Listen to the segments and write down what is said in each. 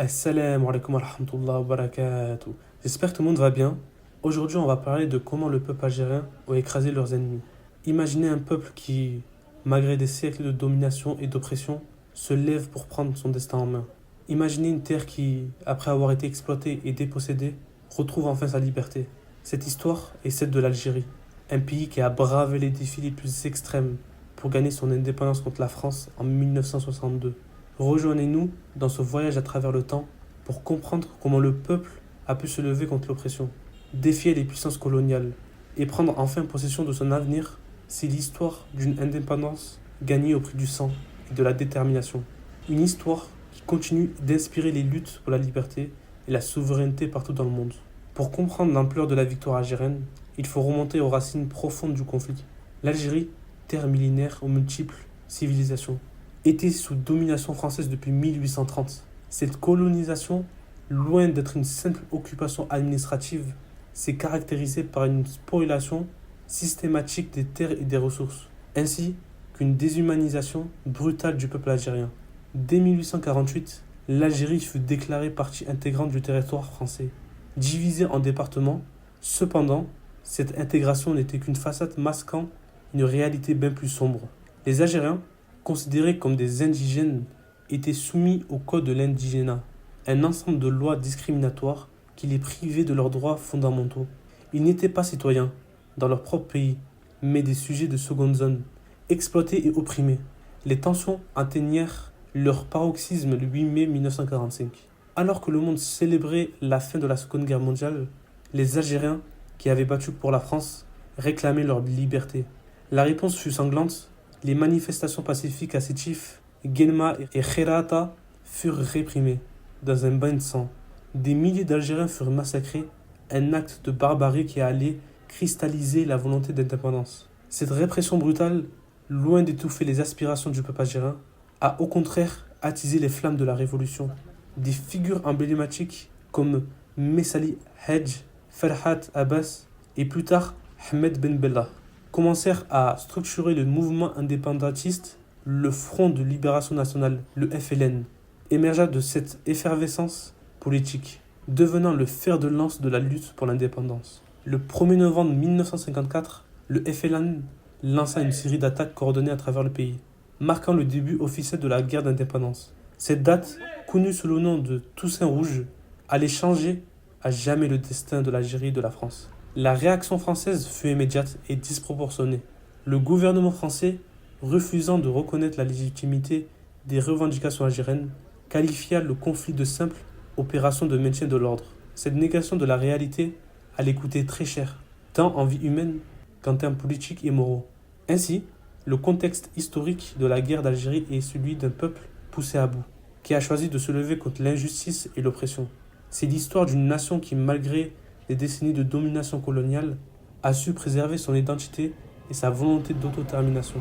Assalamu alaikum wa rahmatullahi wa barakatuh. J'espère que tout le monde va bien. Aujourd'hui, on va parler de comment le peuple algérien a écrasé leurs ennemis. Imaginez un peuple qui, malgré des siècles de domination et d'oppression, se lève pour prendre son destin en main. Imaginez une terre qui, après avoir été exploitée et dépossédée, retrouve enfin sa liberté. Cette histoire est celle de l'Algérie, un pays qui a bravé les défis les plus extrêmes pour gagner son indépendance contre la France en 1962. Rejoignez-nous dans ce voyage à travers le temps pour comprendre comment le peuple a pu se lever contre l'oppression, défier les puissances coloniales et prendre enfin possession de son avenir. C'est l'histoire d'une indépendance gagnée au prix du sang et de la détermination. Une histoire qui continue d'inspirer les luttes pour la liberté et la souveraineté partout dans le monde. Pour comprendre l'ampleur de la victoire algérienne, il faut remonter aux racines profondes du conflit. L'Algérie, terre millénaire aux multiples civilisations, était sous domination française depuis 1830. Cette colonisation, loin d'être une simple occupation administrative, s'est caractérisée par une spoliation systématique des terres et des ressources, ainsi qu'une déshumanisation brutale du peuple algérien. Dès 1848, l'Algérie fut déclarée partie intégrante du territoire français. Divisée en départements, cependant, cette intégration n'était qu'une façade masquant une réalité bien plus sombre. Les Algériens, considérés comme des indigènes, étaient soumis au code de l'indigénat, un ensemble de lois discriminatoires qui les privait de leurs droits fondamentaux. Ils n'étaient pas citoyens dans leur propre pays, mais des sujets de seconde zone, exploités et opprimés. Les tensions atteignirent leur paroxysme le 8 mai 1945. Alors que le monde célébrait la fin de la Seconde Guerre mondiale, les Algériens, qui avaient battu pour la France, réclamaient leur liberté. La réponse fut sanglante. Les manifestations pacifiques à Sétif, Guelma et Kherata furent réprimées dans un bain de sang. Des milliers d'Algériens furent massacrés, un acte de barbarie qui allait cristalliser la volonté d'indépendance. Cette répression brutale, loin d'étouffer les aspirations du peuple algérien, a au contraire attisé les flammes de la révolution. Des figures emblématiques comme Messali Hadj, Farhat Abbas et plus tard Ahmed Ben Bella commencèrent à structurer le mouvement indépendantiste. Le Front de Libération Nationale, le FLN, émergea de cette effervescence politique, devenant le fer de lance de la lutte pour l'indépendance. Le 1er novembre 1954, le FLN lança une série d'attaques coordonnées à travers le pays, marquant le début officiel de la guerre d'indépendance. Cette date, connue sous le nom de Toussaint Rouge, allait changer à jamais le destin de l'Algérie et de la France. La réaction française fut immédiate et disproportionnée. Le gouvernement français, refusant de reconnaître la légitimité des revendications algériennes, qualifia le conflit de simple opération de maintien de l'ordre. Cette négation de la réalité allait coûter très cher, tant en vie humaine qu'en termes politiques et moraux. Ainsi, le contexte historique de la guerre d'Algérie est celui d'un peuple poussé à bout, qui a choisi de se lever contre l'injustice et l'oppression. C'est l'histoire d'une nation qui, malgré des décennies de domination coloniale, a su préserver son identité et sa volonté d'autodétermination.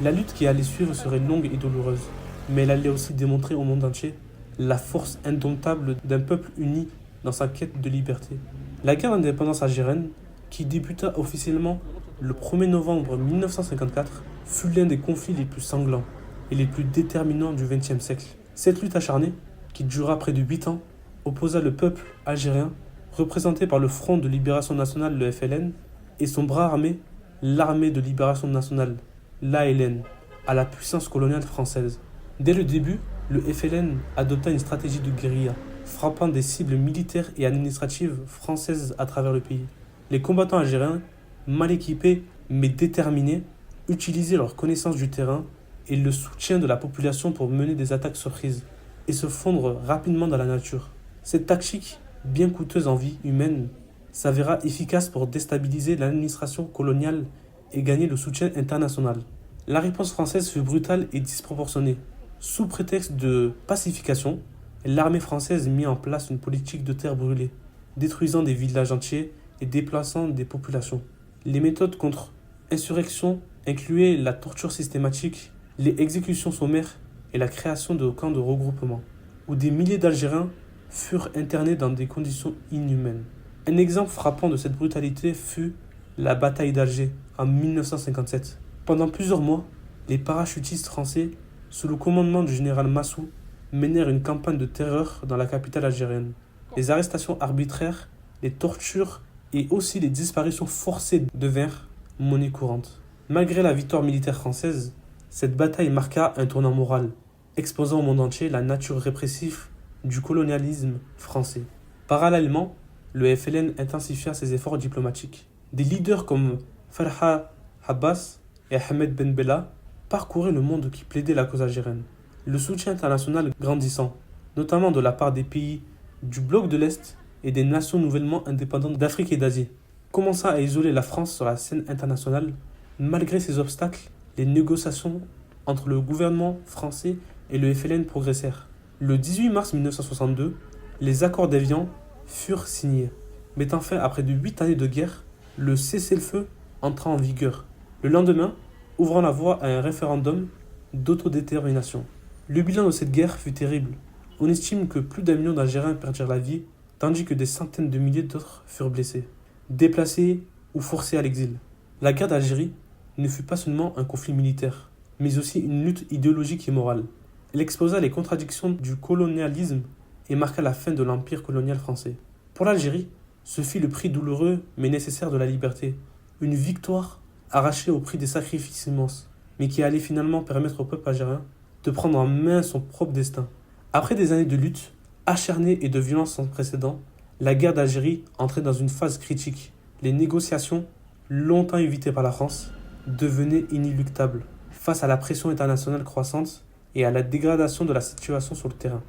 La lutte qui allait suivre serait longue et douloureuse, mais elle allait aussi démontrer au monde entier la force indomptable d'un peuple uni dans sa quête de liberté. La guerre d'indépendance algérienne, qui débuta officiellement le 1er novembre 1954, fut l'un des conflits les plus sanglants et les plus déterminants du XXe siècle. Cette lutte acharnée, qui dura près de 8 ans, opposa le peuple algérien, représenté par le Front de Libération Nationale, le FLN, et son bras armé, l'Armée de Libération Nationale, l'ALN, à la puissance coloniale française. Dès le début, le FLN adopta une stratégie de guérilla, frappant des cibles militaires et administratives françaises à travers le pays. Les combattants algériens, mal équipés mais déterminés, utilisaient leur connaissance du terrain et le soutien de la population pour mener des attaques surprises et se fondre rapidement dans la nature. Cette tactique, bien coûteuse en vie humaine, s'avéra efficace pour déstabiliser l'administration coloniale et gagner le soutien international. La réponse française fut brutale et disproportionnée. Sous prétexte de pacification, l'armée française mit en place une politique de terre brûlée, détruisant des villages entiers et déplaçant des populations. Les méthodes contre insurrection incluaient la torture systématique, les exécutions sommaires et la création de camps de regroupement, où des milliers d'Algériens furent internés dans des conditions inhumaines. Un exemple frappant de cette brutalité fut la bataille d'Alger en 1957. Pendant plusieurs mois, les parachutistes français, sous le commandement du général Massou, menèrent une campagne de terreur dans la capitale algérienne. Les arrestations arbitraires, les tortures et aussi les disparitions forcées devinrent monnaie courante. Malgré la victoire militaire française, cette bataille marqua un tournant moral, exposant au monde entier la nature répressive du colonialisme français. Parallèlement, le FLN intensifia ses efforts diplomatiques. Des leaders comme Farha Abbas et Ahmed Ben Bella parcouraient le monde qui plaidait la cause algérienne. Le soutien international grandissant, notamment de la part des pays du bloc de l'Est et des nations nouvellement indépendantes d'Afrique et d'Asie, commença à isoler la France sur la scène internationale. Malgré ces obstacles, les négociations entre le gouvernement français et le FLN progressèrent. Le 18 mars 1962, les accords d'Évian furent signés, mettant fin à près de 8 années de guerre. Le cessez-le-feu entra en vigueur. Le lendemain, ouvrant la voie à un référendum d'autodétermination. Le bilan de cette guerre fut terrible. On estime que plus d'1 million d'Algériens perdirent la vie, tandis que des centaines de milliers d'autres furent blessés, déplacés ou forcés à l'exil. La guerre d'Algérie ne fut pas seulement un conflit militaire, mais aussi une lutte idéologique et morale. Elle exposa les contradictions du colonialisme et marqua la fin de l'empire colonial français. Pour l'Algérie, ce fut le prix douloureux mais nécessaire de la liberté, une victoire arrachée au prix des sacrifices immenses, mais qui allait finalement permettre au peuple algérien de prendre en main son propre destin. Après des années de lutte acharnée et de violence sans précédent, la guerre d'Algérie entrait dans une phase critique. Les négociations, longtemps évitées par la France, devenaient inéluctables face à la pression internationale croissante et à la dégradation de la situation sur le terrain.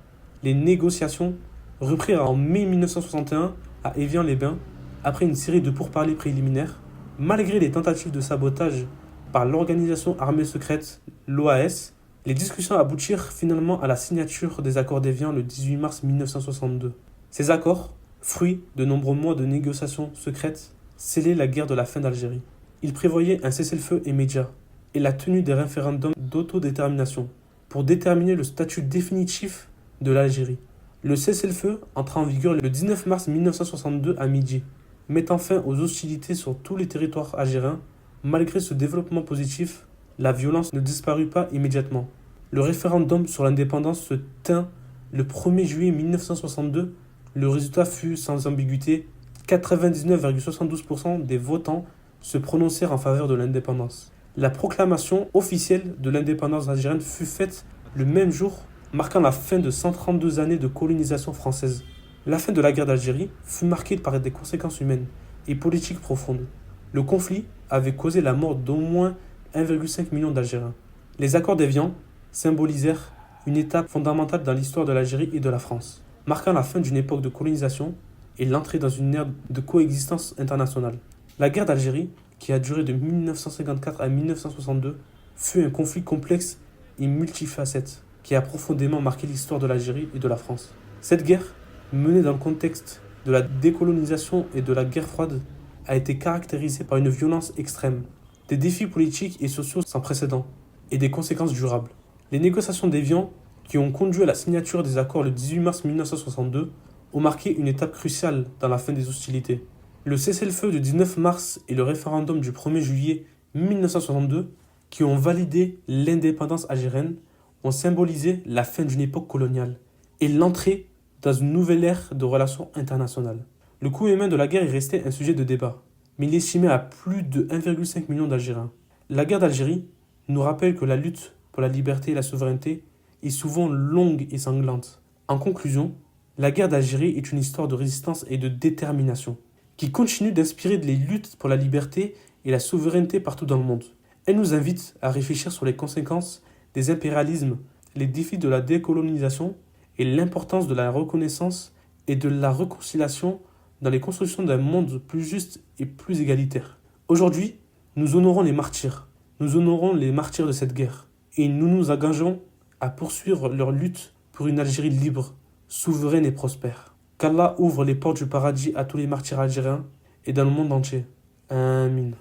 Les négociations reprirent en mai 1961 à Évian-les-Bains après une série de pourparlers préliminaires. Malgré les tentatives de sabotage par l'organisation armée secrète, l'OAS, les discussions aboutirent finalement à la signature des accords d'Évian le 18 mars 1962. Ces accords, fruits de nombreux mois de négociations secrètes, scellaient la guerre de la fin d'Algérie. Ils prévoyaient un cessez-le-feu immédiat et la tenue des référendums d'autodétermination pour déterminer le statut définitif de l'Algérie. Le cessez-le-feu entra en vigueur le 19 mars 1962 à midi, mettant fin aux hostilités sur tous les territoires algériens. Malgré ce développement positif, la violence ne disparut pas immédiatement. Le référendum sur l'indépendance se tint le 1er juillet 1962. Le résultat fut sans ambiguïté. 99,72% des votants se prononcèrent en faveur de l'indépendance. La proclamation officielle de l'indépendance algérienne fut faite le même jour, marquant la fin de 132 années de colonisation française. La fin de la guerre d'Algérie fut marquée par des conséquences humaines et politiques profondes. Le conflit avait causé la mort d'au moins 1,5 million d'Algériens. Les accords d'Évian symbolisèrent une étape fondamentale dans l'histoire de l'Algérie et de la France, marquant la fin d'une époque de colonisation et l'entrée dans une ère de coexistence internationale. La guerre d'Algérie, qui a duré de 1954 à 1962, fut un conflit complexe et multifacette qui a profondément marqué l'histoire de l'Algérie et de la France. Cette guerre, menée dans le contexte de la décolonisation et de la guerre froide, a été caractérisée par une violence extrême, des défis politiques et sociaux sans précédent et des conséquences durables. Les négociations d'Évian, qui ont conduit à la signature des accords le 18 mars 1962, ont marqué une étape cruciale dans la fin des hostilités. Le cessez-le-feu du 19 mars et le référendum du 1er juillet 1962, qui ont validé l'indépendance algérienne, ont symbolisé la fin d'une époque coloniale et l'entrée dans une nouvelle ère de relations internationales. Le coût humain de la guerre est resté un sujet de débat, mais il est estimé à plus de 1,5 million d'Algériens. La guerre d'Algérie nous rappelle que la lutte pour la liberté et la souveraineté est souvent longue et sanglante. En conclusion, la guerre d'Algérie est une histoire de résistance et de détermination, qui continue d'inspirer les luttes pour la liberté et la souveraineté partout dans le monde. Elle nous invite à réfléchir sur les conséquences des impérialismes, les défis de la décolonisation et l'importance de la reconnaissance et de la réconciliation dans les constructions d'un monde plus juste et plus égalitaire. Aujourd'hui, nous honorons les martyrs. Nous honorons les martyrs de cette guerre. Et nous nous engageons à poursuivre leur lutte pour une Algérie libre, souveraine et prospère. Qu'Allah ouvre les portes du paradis à tous les martyrs algériens et dans le monde entier. Amin.